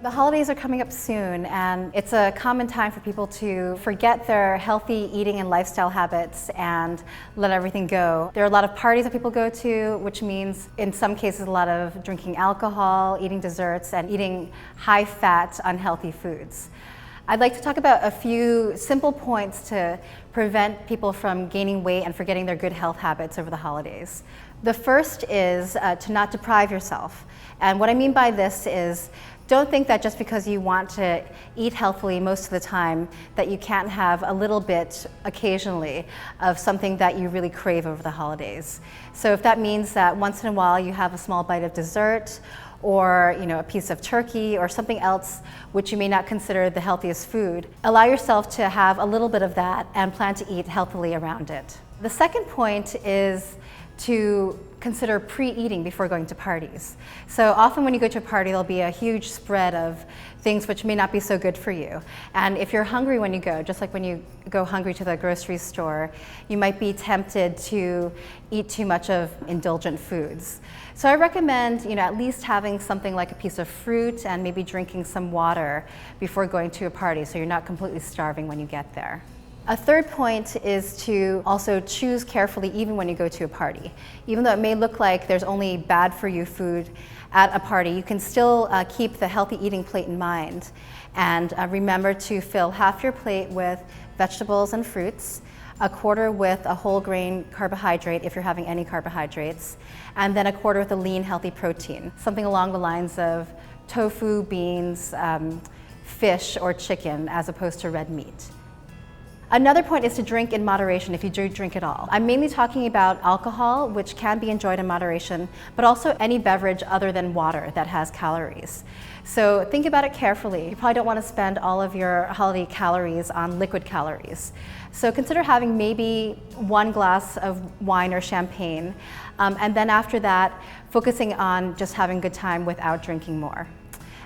The holidays are coming up soon, and it's a common time for people to forget their healthy eating and lifestyle habits and let everything go. There are a lot of parties that people go to, which means in some cases a lot of drinking alcohol, eating desserts, and eating high-fat, unhealthy foods. I'd like to talk about a few simple points to prevent people from gaining weight and forgetting their good health habits over the holidays. The first is to not deprive yourself. And what I mean by this is don't think that just because you want to eat healthily most of the time that you can't have a little bit occasionally of something that you really crave over the holidays. So if that means that once in a while you have a small bite of dessert or a piece of turkey or something else which you may not consider the healthiest food, allow yourself to have a little bit of that and plan to eat healthily around it. The second point is to consider pre-eating before going to parties. So often when you go to a party, there'll be a huge spread of things which may not be so good for you. And if you're hungry when you go, just like when you go hungry to the grocery store, you might be tempted to eat too much of indulgent foods. So I recommend at least having something like a piece of fruit and maybe drinking some water before going to a party so you're not completely starving when you get there. A third point is to also choose carefully even when you go to a party. Even though it may look like there's only bad for you food at a party, you can still keep the healthy eating plate in mind. And remember to fill half your plate with vegetables and fruits, a quarter with a whole grain carbohydrate if you're having any carbohydrates, and then a quarter with a lean healthy protein, something along the lines of tofu, beans, fish, or chicken as opposed to red meat. Another point is to drink in moderation if you do drink at all. I'm mainly talking about alcohol, which can be enjoyed in moderation, but also any beverage other than water that has calories. So think about it carefully. You probably don't want to spend all of your holiday calories on liquid calories. So consider having maybe one glass of wine or champagne, and then after that, focusing on just having a good time without drinking more.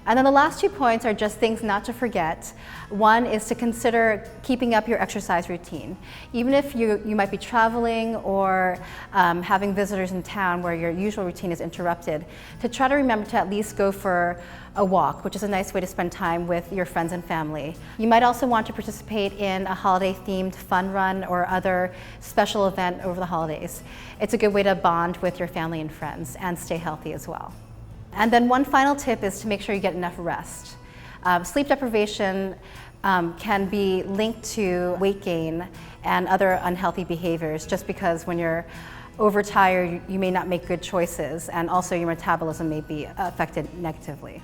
And then the last 2 points are just things not to forget. One is to consider keeping up your exercise routine. Even if you might be traveling or having visitors in town where your usual routine is interrupted, to try to remember to at least go for a walk, which is a nice way to spend time with your friends and family. You might also want to participate in a holiday-themed fun run or other special event over the holidays. It's a good way to bond with your family and friends and stay healthy as well. And then one final tip is to make sure you get enough rest. Sleep deprivation can be linked to weight gain and other unhealthy behaviors just because when you're overtired, you may not make good choices and also your metabolism may be affected negatively.